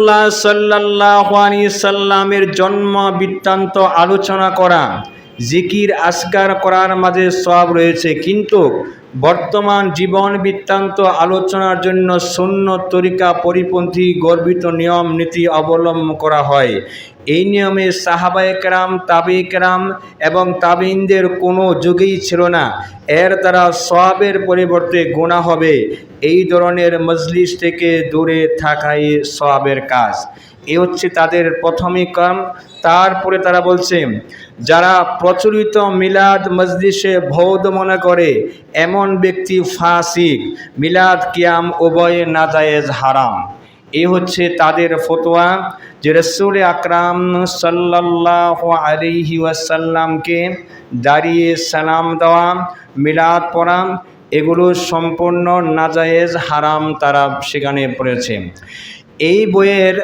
সাল্লাল্লাহু আলাইহি সাল্লামের জন্ম বৃত্তান্ত আলোচনা করা, জিকির আজকার করার মাঝে সওয়াব রয়েছে, কিন্তু বর্তমান জীবন বৃত্তান্ত আলোচনার জন্য সুন্নত তরিকা পরিপন্থী গর্বিত নিয়ম নীতি অবলম্বন করা হয়। এই নিয়মে সাহাবায়ে কেরাম, তাবেঈ কেরাম এবং তাবেঈনদের কোনো যুগেই ছিল না। এর দ্বারা সওয়াবের পরিবর্তে গুনাহ হবে। এই ধরনের মজলিস থেকে দূরে থাকাই সওয়াবের কাজ। এ হচ্ছে তাদের প্রথমই কাম। তারপরে তারা বলছে, যারা প্রচলিত মিলাদ মজলিসে বৈধ মনে করে এমন ব্যক্তি ফাসিক। মিলাদ কিয়াম উভয় নাজায়েজ, হারাম। এই হচ্ছে তাদের ফতোয়া যে রাসূল আকরাম সাল্লাল্লাহু আলাইহি ওয়াসাল্লামকে দাঁড়িয়ে সালাম দেওয়া, মিলাদ পড়া, এগুলো সম্পূর্ণ নাজায়েজ, হারাম তারা সেখানে পড়েছে। এই বইয়ের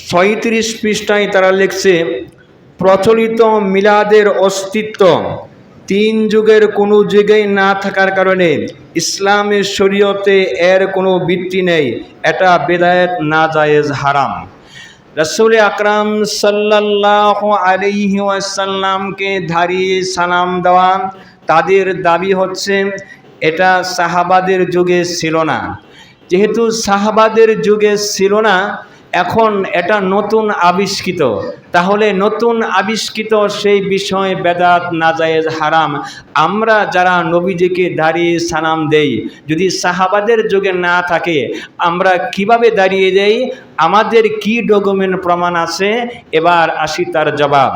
৩৬ পৃষ্ঠায় তারা লিখছে, প্রচলিত মিলাদের অস্তিত্ব তিন যুগের কোনো যুগেই না থাকার কারণে ইসলামের শরীয়তে এর কোনো ভিত্তি নেই। এটা বেদায়েত, নাজায়েজ, হারাম। রাসূল আকরাম সাল্লাল্লাহু আলাইহি ওয়াসাল্লামকে দাঁড়িয়ে সালাম দেওয়া, তাদের দাবি হচ্ছে এটা সাহাবাদের যুগে ছিল না। যেহেতু সাহাবাদের যুগে ছিল না, এখন এটা নতুন আবিষ্কৃত, তাহলে নতুন আবিষ্কৃত সেই বিষয় বেদাত, নাজায়েজ, হারাম। আমরা যারা নবীজিকে দাঁড়িয়ে সালাম দেই, যদি সাহাবাদের যুগে না থাকে আমরা কিভাবে দাঁড়িয়ে দেই? আমাদের কি ডকুমেন্ট প্রমাণ আছে? এবার আসি তার জবাব।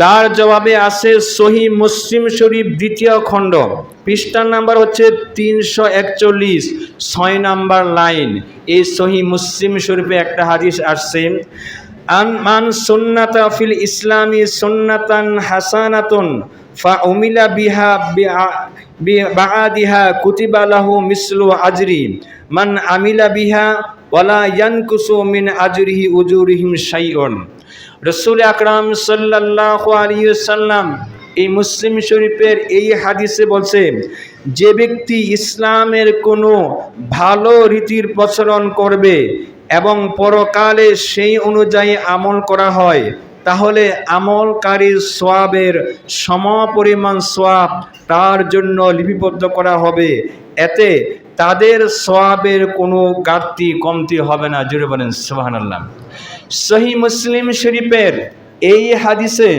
তার জবাবে আছে সহিহ মুসলিম শরীফ ২য় খণ্ড, পৃষ্ঠা নাম্বার হচ্ছে ৩৪১, ৬ নাম্বার লাইন। এই সহিহ মুসলিম শরীফে একটা হাদিস আসছে, মান সুন্নাতা ফিল ইসলামি সুন্নাতান হাসানাতুন ফা উমিলা বিহা বাআদিহা কুতিবা লাহু মিসলু আজরি মান আমিলা বিহা ওয়ালা ইয়ানকুসু মিন আজরিহি উজুরিহিম শাইউন। রাসূল আকরাম সাল্লাল্লাহু আলাইহি ওয়াসাল্লাম এই মুসলিম শরীফের এই হাদিসে বলছে, যে ব্যক্তি ইসলামের কোনো ভালো রীতির প্রচলন করবে এবং পরকালে সেই অনুযায়ী আমল করা হয়, তাহলে আমলকারীর সওয়াবের সমপরিমাণ সওয়াব তার জন্য লিপিবদ্ধ করা হবে। এতে তাদের সওয়াবের কোনো ঘাটতি কমতি হবে না। জুড়ে বলেন সুবহানাল্লাহ। সহিহ মুসলিম শরীফের এই হাদিসে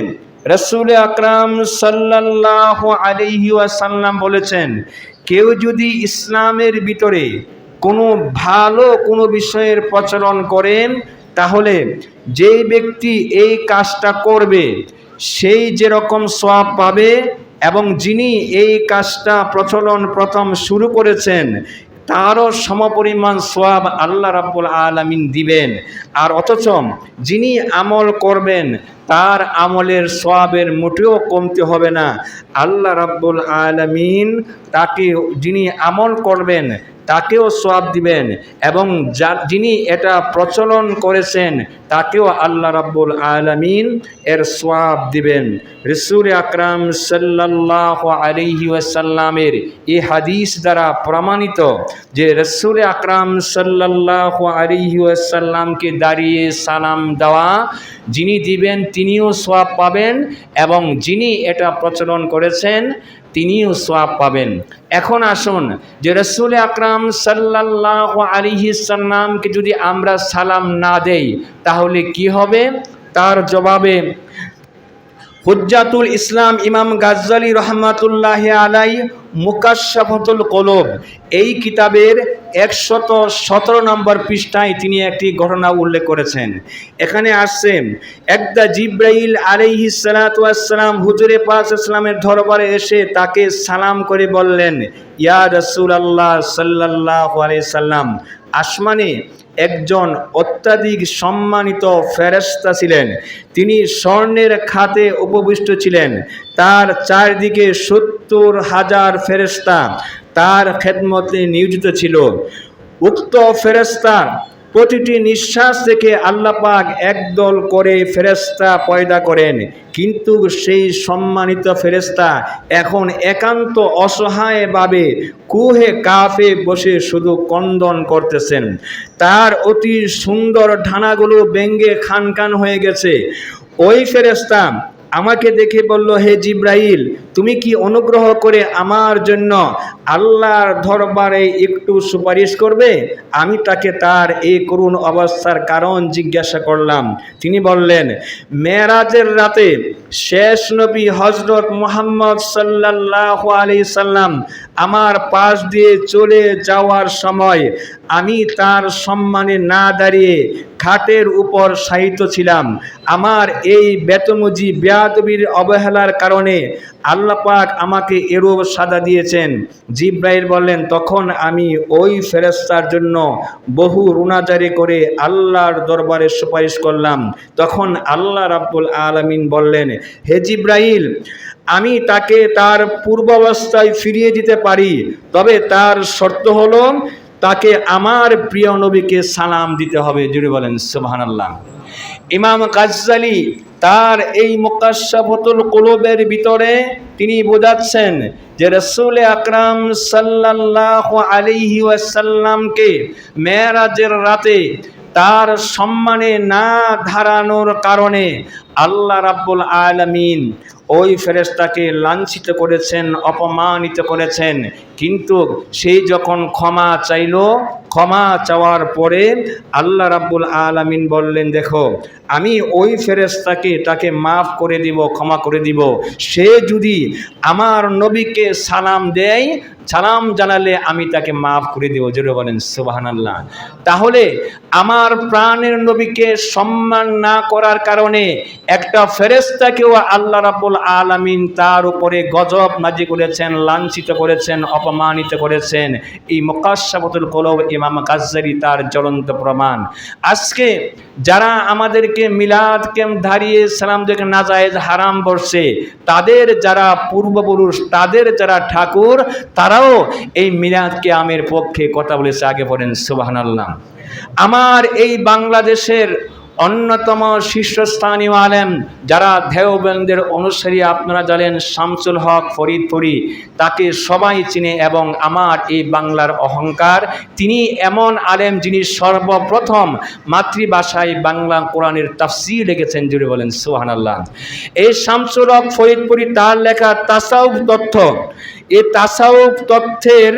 রাসূল আকরাম সাল্লাল্লাহু আলাইহি ওয়াসাল্লাম বলেছেন, কেউ যদি ইসলামের ভিতরে কোনো ভালো কোনো বিষয়ের প্রচলন করেন, তাহলে যেই ব্যক্তি এই কাজটা করবে সেই যেরকম সওয়াব পাবে, এবং যিনি এই কাজটা প্রচলন প্রথম শুরু করেছেন তারও সমপরিমাণ সওয়াব আল্লাহ রাব্বুল আলামিন দিবেন। আর অথচ যিনি আমল করবেন তার আমলের সওয়াবের মোটেও কমতে হবে না। আল্লাহ রাব্বুল আলামিন তাকে, যিনি আমল করবেন তাকেও সওয়াব দিবেন, এবং যিনি এটা প্রচলন করেছেন তাকেও আল্লাহ রাব্বুল আলামিন এর সওয়াব দিবেন। রাসূল আকরাম সাল্লাল্লাহু আলাইহি ওয়াসাল্লামের এই হাদিস দ্বারা প্রমাণিত যে রাসূল আকরাম সাল্লাল্লাহু আলাইহি ওয়াসাল্লামকে দাঁড়িয়ে সালাম দেওয়া যিনি দিবেন তিনিও সওয়াব পাবেন, এবং যিনি এটা প্রচলন করেছেন তিনিও সওয়াব পাবেন। এখন আসুন, যে রাসূল আকরাম সাল্লাল্লাহু আলাইহি সাল্লামকে যদি আমরা সালাম না দেই তাহলে কি হবে? তার জবাবে হুজ্জাতুল ইসলাম ইমাম গাজ্জালী রহমাতুল্লাহি আলাইহি মুকাশশাফাতুল কুলুব এই কিতাবের ১১৭ নম্বর পৃষ্ঠায় তিনি একটি ঘটনা উল্লেখ করেছেন। এখানে আসছে, একদা জিবরাইল আলাইহিস সালাতু ওয়াস সালাম হুজুরে পাক সাল্লামের দরবারে এসে তাকে সালাম করে বললেন, ইয়া রাসূলুল্লাহ সাল্লাল্লাহু আলাইহি সাল্লাম, আসমানে একজন অত্যাধিক সম্মানিত ফেরেশতা ছিলেন। তিনি স্বর্ণের খাতে উপবিষ্ট ছিলেন। তার চারদিকে ৭০,০০০ ফেরেশতা তার খেদমতে নিয়োজিত ছিল। উক্ত ফেরেশতা প্রতিটি নিঃশ্বাস থেকে আল্লাহ পাক একদল করে ফেরেশতা পয়দা করেন, কিন্তু সেই সম্মানিত ফেরেশতা এখন একান্ত অসহায়ভাবে কুহে কাফে বসে শুধু ক্রন্দন করতেছেন। তার অতি সুন্দর ঢানাগুলো ব্যঙ্গে খান খান হয়ে গেছে। ওই ফেরেশতা আমাকে দেখে বলল, হে জিব্রাইল, তুমি কি অনুগ্রহ করে আমার জন্য আল্লাহর দরবারে একটু সুপারিশ করবে? আমি তাকে তার এই করুণ অবস্থার কারণ জিজ্ঞাসা করলাম। তিনি বললেন, মেরাজের রাতে শেষ নবী হযরত মুহাম্মদ সাল্লাল্লাহু আলাইহি সাল্লাম আমার পাশ দিয়ে চলে যাওয়ার সময় আমি তার সম্মানে না দাঁড়িয়ে খাটের উপর শায়িত ছিলাম। আমার এই বেতমুজি বেয়াদবির অবহেলার কারণে আল্লাহ পাক আমাকে এরূপ সাজা দিয়েছেন। জিব্রাইল বললেন, তখন আমি ওই ফেরেশতার জন্য বহু রুনাজারি করে আল্লাহর দরবারে সুপারিশ করলাম। তখন আল্লাহ রাব্বুল আলামিন বললেন, হে জিব্রাইল, আমি তাকে তার পূর্বাবস্থায় ফিরিয়ে দিতে পারি, তবে তার শর্ত হলো তাকে আমার প্রিয় নবীকে সালাম দিতে হবে। জুড়ে বলেন সুবহানাল্লাহ। ইমাম গাজ্জালি তার এই মুকাশশাফাতুল কুলুবের ভিতরে তিনি বোঝাচ্ছেন যে রাসূল আকরাম সাল্লাল্লাহু আলাইহি ওয়াসাল্লামকে মেরাজের রাতে তার সম্মানে না ধারানোর কারণে আল্লাহ রাব্বুল আলামিন ওই ফেরেশতাকে লাঞ্ছিত করেছেন, অপমানিত করেছেন। কিন্তু সেই যখন ক্ষমা চাইল, ক্ষমা চাওয়ার পরে আল্লাহ রাব্বুল আলামিন বললেন, দেখো, আমি ওই ফেরেশতাকে তাকে মাফ করে দিব, ক্ষমা করে দিব। সে যদি আমার নবীকে সালাম দেয়, সালাম জানালে আমি তাকে মাফ করে দেব। জোরে বলেন সুবহানাল্লাহ। তাহলে আমার প্রাণের নবীকে সম্মান না করার কারণে একটা ফেরেশতাকেও আল্লাহ রাব্বুল আলামিন তার উপরে গজব নাযিল করেছেন, লাঞ্ছিত করেছেন, অপমানিত করেছেন। এই মুকাশশাফাতুল কুলুব ইমাম গাজ্জালি তার জ্বলন্ত প্রমাণ। আজকে যারা আমাদেরকে মিলাদ ক্যাম্প ধারিয়ে সালাম দেখে নাজায়েজ হারাম বলছে, তাদের যারা পূর্বপুরুষ, তাদের যারা ঠাকুর, তারাও এই মিলাদ কিয়ামের পক্ষে কথা বলেছে। আগে পড়েন সুবহানাল্লাহ। আমার এই বাংলাদেশের অন্যতম শীর্ষস্থানীয় আলেম যারা দেওবন্দের অনুসারী, আপনারা জানেন শামসুল হক ফরিদপুরি, তাকে সবাই চিনে এবং আমার এই বাংলার অহংকার। তিনি এমন আলেম যিনি সর্বপ্রথম মাতৃভাষায় বাংলা কোরআনের তাফসীর লিখেছেন। জুড়ে বলেন সুবহানাল্লাহ। এই শামসুল হক ফরিদপুরি তার লেখা তাসাউফ তথ্য, এই তাসাউফ তথ্যের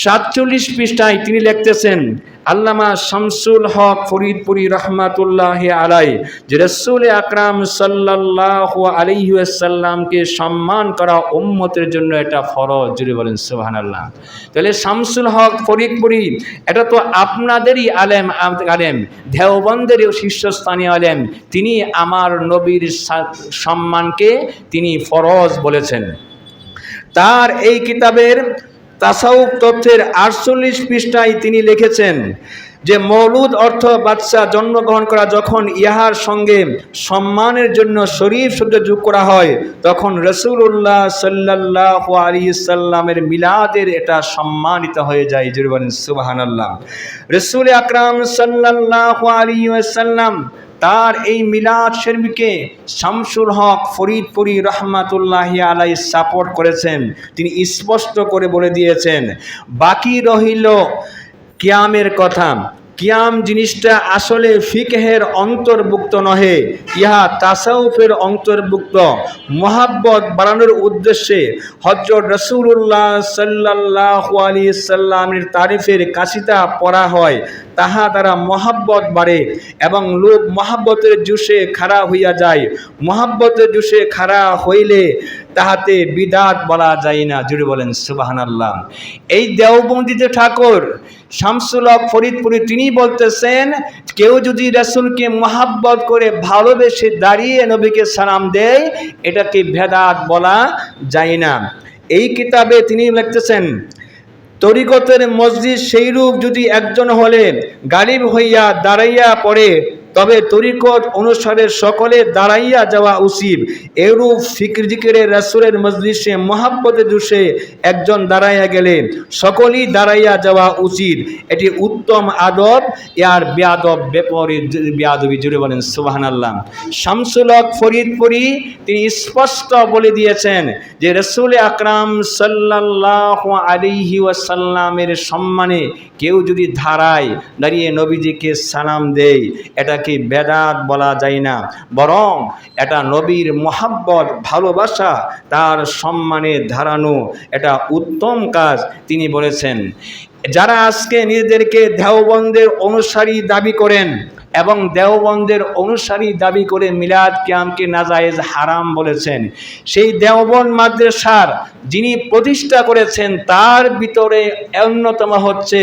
47 পৃষ্ঠায় তিনি লিখতেছেন, আল্লামা শামসুল হক ফরিদপুরি রহমাতুল্লাহি আলাইহি, যে রাসূল আকরাম সাল্লাল্লাহু আলাইহি ওয়াসাল্লামকে সম্মান করা উম্মতের জন্য এটা ফরজ। জুড়ে বলেন সুবহানাল্লাহ। তাহলে শামসুল হক ফরিদপুরি এটা তো আপনাদেরই আলেম, দেওবন্দেরও শীর্ষস্থানীয় আলেম। তিনি আমার নবীর সম্মানকে তিনি ফরজ বলেছেন। তার এই কিতাবের তাসাউফ তথ্যের 48 পৃষ্ঠায় তিনি লিখেছেন যে মৌলুদ অর্থ বাচ্চা জন্মগ্রহণ করা, যখন ইহার সঙ্গে সম্মানের জন্য শরীফ শব্দ যোগ করা হয়, তখন রাসূলুল্লাহ সাল্লাল্লাহু আলাইহি সাল্লামের মিলাদের এটা সম্মানিত হয়ে যায়। জোরে বলেন সুবহানাল্লাহ। রাসূল আকরাম সাল্লাল্লাহু আলাইহি ওয়াসাল্লাম তার এই মিলাদ শরীফকে শামসুল হক ফরিদপুরি রহমাতুল্লাহি আলাইহি সাপোর্ট করেছেন। তিনি স্পষ্ট করে বলে দিয়েছেন, বাকি রহিল কিয়ামের কথা। কিয়াম জিনিসটা আসলে ফিকহের অন্তর্ভুক্ত নহে, ইহা তাসাউফের অন্তর্ভুক্ত। মহাব্বত বাড়ানোর উদ্দেশ্যে হযরত রাসূলুল্লাহ সাল্লাল্লাহু আলাইহি সাল্লামের তারিফের কাসিদা পড়া হয়, তাহা দ্বারা মহাব্বত বাড়ে এবং লোক মহাব্বতের জুসে খাড়া হইয়া যায়। মহাব্বতের জুসে খাড়া হইলে তাহাতে বিদাত বলা যায় না। জুড়ে বলেন সুবহানাল্লাহ। এই দেওবন্দিতে ঠাকুর শামসুল হক ফরিদপুরি তিনি বলতেছেন, কেউ যদি রাসূলকে মহাব্বত করে ভালোবেসে দাঁড়িয়ে নবীকে সালাম দেয়, এটাকে ভেদাত বলা যায় না। এই কিতাবে তিনি লিখতেছেন, তরিকতের মসজিদ সেইরূপ যদি একজন হলে গালিব হইয়া দাঁড়াইয়া পড়ে, তবে তরিকত অনুসারে সকলে দাঁড়াইয়া যাওয়া উচিত। এরূপ ফিকির জিকিরে রাসূলের মজলিসে মহাব্বতে জুসে একজন দাঁড়াইয়া গেলে সকলেই দাঁড়াইয়া যাওয়া উচিত, এটি উত্তম আদব। ইয়ার বেয়াদব বিপরীত বেয়াদবি, জুড়ে বলেন সুবহানাল্লাহ। শামসুল হক ফরিদপুরি তিনি স্পষ্ট বলে দিয়েছেন যে রাসূল আকরাম সাল্লাল্লাহু আলাইহি ওয়াসাল্লামের সম্মানে কেউ যদি দাঁড়িয়ে নবীজিকে সালাম দেয়, এটাকে বেদাত বলা যায় না, বরং এটা নবীর মহাব্বত ভালোবাসা, তার সম্মানে দাঁড়ানো এটা উত্তম কাজ তিনি বলেছেন। যারা আজকে নিজেদেরকে দেওবন্দের অনুসারী দাবি করেন এবং দেওবন্দের অনুসারী দাবি করে মিলাদ কিয়ামকে নাজায়েজ হারাম বলেছেন, সেই দেওবন্দ মাদ্রাসার যিনি প্রতিষ্ঠা করেছেন তার ভিতরে অন্যতম হচ্ছে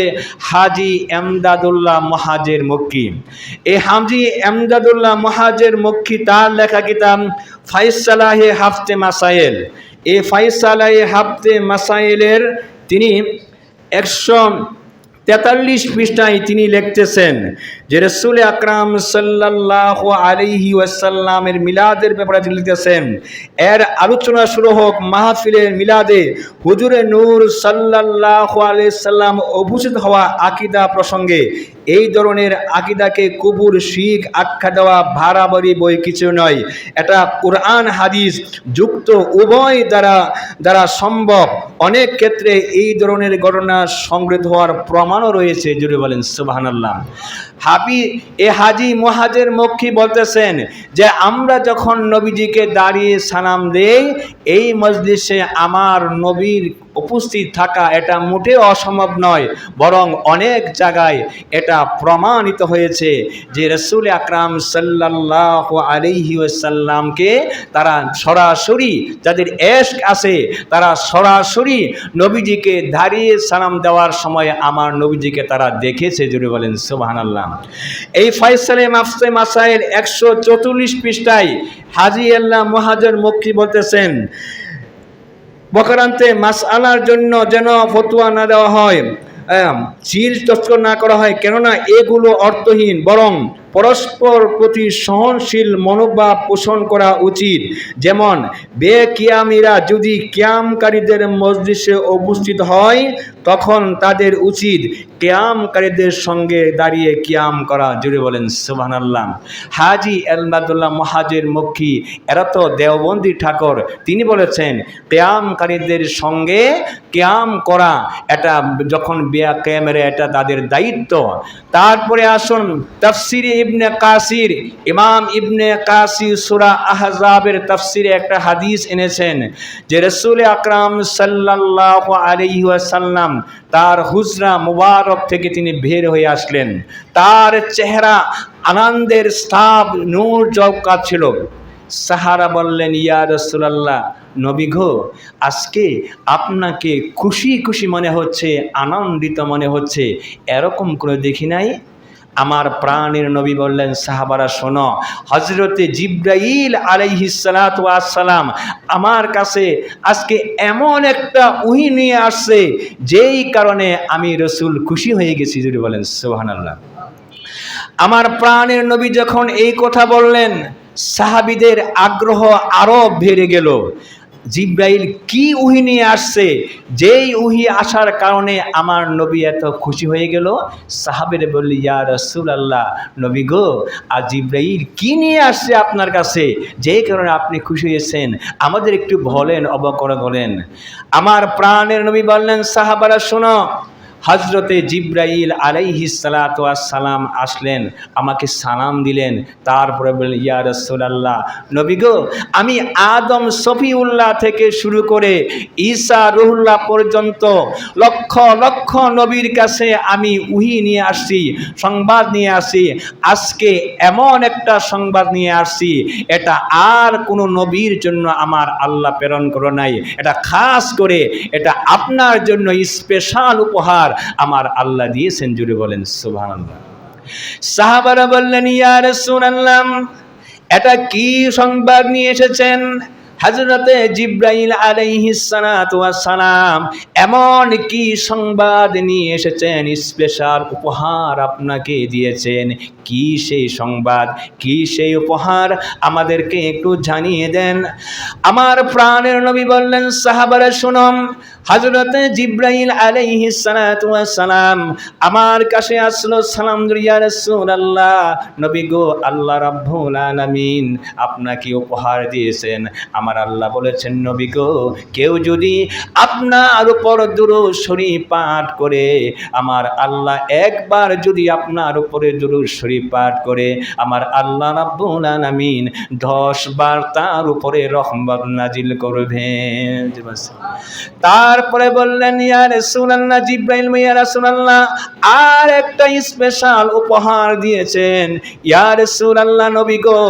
হাজী এমদাদুল্লাহ মহাজের মক্কি। এই হাজী এমদাদুল্লাহ মহাজের মক্কি তার লেখা কিতাব ফায়সালাহে হাফতে মাসাইল, এই ফায়সালাহে হাফতে মাসাইলের তিনি 143 পৃষ্ঠায় তিনি লিখতেছেন যে রাসূল আকরাম সাল্লাল্লাহু আলাইহি ওয়াসাল্লামের মিলাদের ব্যাপারে তিনি লিখতেছেন, এর আলোচনা শুরু হোক মাহফিলের মিলাদে হুজুরে নূর সাল্লাল্লাহু আলাইহি সাল্লাম উপস্থিত হওয়া আকীদা প্রসঙ্গে। এই ধরনের আকীদাকে কুফর শিরক আখ্যা দেওয়া বাড়াবাড়ি বই কিছু নয়, এটা কোরআন হাদিস যুক্ত উভয় দ্বারা সম্ভব। অনেক ক্ষেত্রে এই ধরনের ঘটনা সংগৃহীত হওয়ার প্রমাণও রয়েছে, জুড়ে বলেন সুবহানাল্লাহ। হাজী মুহাজের মক্কি বলতেছেন যে আমরা যখন নবীজিকে দাঁড়িয়ে সালাম দেই, এই মজলিসে আমার নবীর উপস্থিত থাকা এটা মোটেও অসম্ভব নয়, বরং অনেক জায়গায় এটা প্রমাণিত হয়েছে যে রাসূল আকরাম সাল্লাল্লাহু আলাইহি ওয়াসাল্লামকে তারা সরাসরি, যাদের ইশক আছে তারা সরাসরি নবীজিকে দাঁড়িয়ে সালাম দেওয়ার সময় আমার নবীজিকে তারা দেখেছে, জুড়ে বলেন সুবহানাল্লাহ। এই ফায়সালে মাফতে মাসাইল 144 পৃষ্ঠায় হাজী আল্লাহ মুহাজের মক্কি বলতেছেন, বকরান্তে মাসআলার জন্য যেন ফতোয়া না দেওয়া হয়, চির তস্কর না করা হয়, কেননা এগুলো অর্থহীন, বরং পরস্পর প্রতি সহনশীল মনোভাব পোষণ করা উচিত। যেমন বেকিয়ামিরা যদি কিয়ামকারীদের মজলিসে উপস্থিত হয় তখন তাদের উচিত কিয়ামকারীদের সঙ্গে দাঁড়িয়ে কিয়াম করা, জুড়ে বলেন সুবহানাল্লাহ। হাজী এমদাদুল্লাহ মহাজের মক্কি, এরা তো দেওবন্দি ঠাকুর, তিনি বলেছেন কিয়ামকারীদের সঙ্গে কিয়াম করা এটা যখন কিয়ামের এটা তাদের দায়িত্ব। তারপরে আসুন তাফসিরে ইবনে কাসির, ইমাম ইবনে কাসির সূরা আহজাবের তাফসিরে একটা হাদিস এনেছেন যে রাসূল আকরাম সাল্লাল্লাহু আলাইহি ওয়াসাল্লাম তার হুজরা মুবারক থেকে তিনি বের হয়ে আসলেন, তার চেহারা আনন্দের স্তাব নূর ঝলকা ছিল। সাহারা বললেন, ইয়া রাসূলুল্লাহ, নবী গো, আজকে আপনাকে খুশি খুশি মনে হচ্ছে, আনন্দিত মনে হচ্ছে, এরকম করে দেখি নাই। আমার প্রাণের নবী বললেন, সাহাবারা শোনো, হযরতে জিবরাইল আলাইহিস সালাতু ওয়াস সালাম আমার কাছে আজকে এমন একটা ওহী নিয়ে আসছে যেই কারণে আমি রাসূল খুশি হয়ে গেছি, যদি বলেন সুবহানাল্লাহ। আমার প্রাণের নবী যখন এই কথা বললেন, সাহাবীদের আগ্রহ আরো বেড়ে গেল। জিবরাইল কি ওহী নিয়ে আসছে, যেই ওহী আসার কারণে আমার নবী এত খুশি হয়ে গেল। সাহাবীরা বলল, ইয়া রাসূলুল্লাহ, নবী গো, আর জিবরাইল কি নিয়ে আসছে আপনার কাছে যেই কারণে আপনি খুশি হয়েছেন, আমাদের একটু বলেন, অবগত করেন। আমার প্রাণের নবী বললেন, সাহাবারা শোনো, হযরতে জিবরাইল আলাইহিস সালাতু ওয়াস সালাম আসলেন, আমাকে সালাম দিলেন, তারপরে বললেন, ইয়া রাসূলুল্লাহ, নবী গো, আমি আদম সফিউল্লাহ থেকে শুরু করে ঈসা রুহুল্লাহ পর্যন্ত লক্ষ লক্ষ নবীর কাছে আমি ওহী নিয়ে আসছি, সংবাদ নিয়ে আসি। আজকে এমন একটা সংবাদ নিয়ে আসছি, এটা আর কোনো নবীর জন্য আমার আল্লাহ প্রেরণ করে নাই, এটা খাস করে এটা আপনার জন্য স্পেশাল উপহার আমার আল্লাহ দিয়েছেন, জুড়ে বলেন সুবহানাল্লাহ। সাহাবারা বললেন, ইয়া রাসূলুল্লাহ, এটা কি সংবাদ নিয়ে এসেছেন? হযরতে জিবরাইল আলাইহিস সালাতু ওয়াস সালাম এমন কি সংবাদ নিয়ে এসেছেন, স্পেশাল উপহার আপনাকে দিয়েছেন। কি সেই সংবাদ, কি সেই উপহার আমাদেরকে একটু জানিয়ে দেন। আমার প্রাণের নবী বললেন, সাহাবারা শুনুন, হযরতে জিবরাইল আলাইহিস সালাতু ওয়াস সালাম আমার কাছে আসলো, সালাম দিল, ইয়া রাসূলুল্লাহ, নবী গো, আল্লাহ রাব্বুল আলামিন আপনাকে উপহার দিয়েছেন। আমার আল্লাহ বলেছেন, নবী গো, কেউ যদি আপনার উপর দুরূদ শরীফ পাঠ করে, আমার আল্লাহ একবার যদি আপনার উপরে দুরূদ শরীফ পাঠ করে, আমার আল্লাহ রাব্বুল আলামিন 10 বার তার উপরে রহমত নাজিল করবেন। তারপরে বললেন, ইয়া রাসূলুল্লাহ, জিবরাইল ইয়া রাসূলুল্লাহ আর একটা স্পেশাল উপহার দিয়েছেন। ইয়া রাসূলুল্লাহ, নবী গো,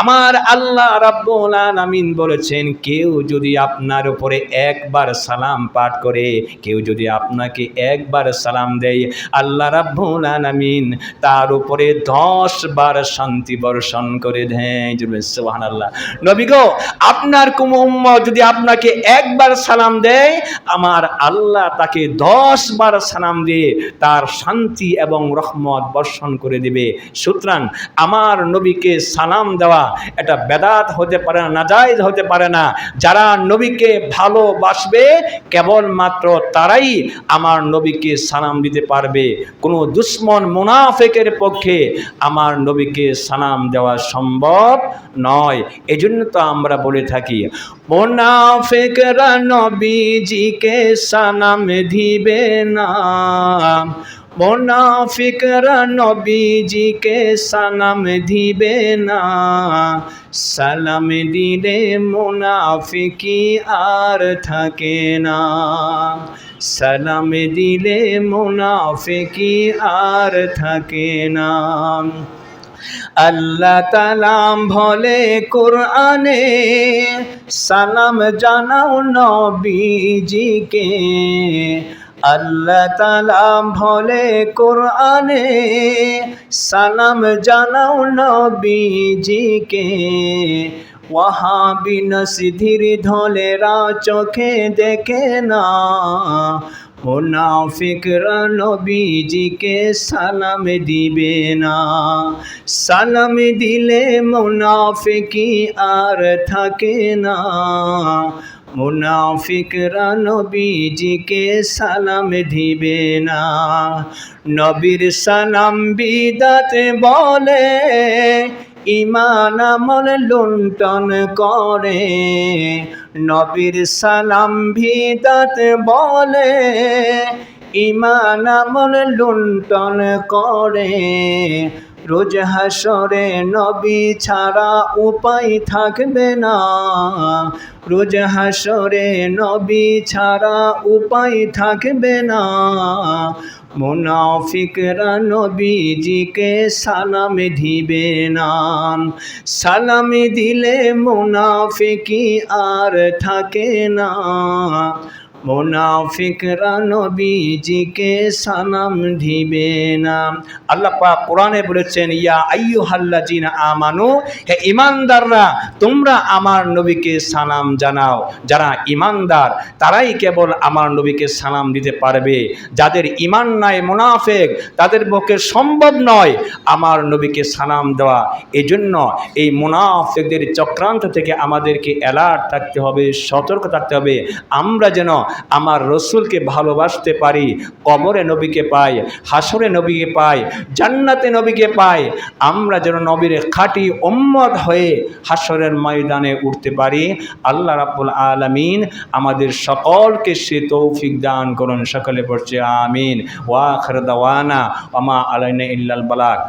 আমার আল্লাহ রাব্বুল আলামিন বলেছেন, কেউ যদি আপনার উপরে একবার সালাম পাঠ করে, কেউ যদি আপনাকে একবার সালাম দেয়, আল্লাহ রাব্বুল আলামিন তার উপরে 10 বার শান্তি বর্ষণ করে দেয়। সুবহানাল্লাহ। নবী গো, আপনার কোন উম্মত যদি আপনাকে একবার সালাম দেয়, আমার আল্লাহ তাকে 10 বার সালাম দিয়ে তার শান্তি এবং রহমত বর্ষণ করে দিবে। সুতরাং আমার নবীকে সালাম দেওয়া এটা বেদাত হতে পারে না, নাজায়েজ হতে পারে না। যারা নবীকে ভালোবাসবে কেবলমাত্র তারাই আমার নবীকে সালাম দিতে পারবে। কোনো দুশ্মন মুনাফিকের পক্ষে আমার নবীকে সালাম দেওয়া সম্ভব নয়। এজন্য তো আমরা বলে থাকি, মুনাফিকরা নবীজিকে সালাম দিবে না, মুনাফিকরা নবীজিকে সালাম দিবে না, সালাম দিলে মুনাফিকি আর থাকে না, সালাম দিলে মুনাফিকি আর থাকে না। আল্লাহ তাআলা বলে কোরআনে, সালাম জানাও নবীজিকে। আল্লাহ তাআলা বলে কোরআনে, সালাম জানাও নবীজিকে। ওয়াহাবি নসিধির ধলেরা চোখে দেখে না, মুনাফিকরা নবীজিকে সালাম দিবে না, সালাম দিলে মুনাফিকি আর থাকে না, মুনাফিকরা নবীজিকে সালাম দিবে না। নবীর সালাম বিদাত বলে, ঈমান আমল লুণ্ঠন করে। নবীর সালাম বিদাত বলে, ঈমান আমল লুণ্ঠন করে। রোজ হাসরে নবী ছাড়া উপায় থাকবে না, রোজ হাসরে নবী ছাড়া উপায় থাকবে না। মুনাফিকরা নবীজিকে সালাম দিবে না, সালাম দিলে মুনাফিকি আর থাকে না, মুনাফিকরা নবীজিকে সালাম দিবে না। আল্লাহ পাক কোরআনে বলেছেন, ইয়া আইয়ুহাল্লাযিনা আমানু, হে ঈমানদাররা, তোমরা আমার নবীকে সালাম জানাও। যারা ঈমানদার তারাই কেবল আমার নবীকে সালাম দিতে পারবে। যাদের ঈমান নাই, মুনাফিক, তাদের পক্ষে সম্ভব নয় আমার নবীকে সালাম দেওয়া। এজন্য এই মুনাফিকদের চক্রান্ত থেকে আমাদেরকে অ্যালার্ট থাকতে হবে, সতর্ক থাকতে হবে। আমরা যেন আমার রসুলকে ভালোবাসতে পারি, কবরে নবীকে পাই, হাসরে নবীকে পাই, জান্নাতে নবীকে পাই। আমরা যেন নবীর খাঁটি উম্মত হয়ে হাসরের ময়দানে উঠতে পারি। আল্লাহ রাব্বুল আলামিন আমাদের সকলকে সে তৌফিক দান করুন। সকলে পড়ছে আমিন। ওয়া আখির দাওয়ানা ওয়া মা আলাইনা ইল্লাল বালাগ।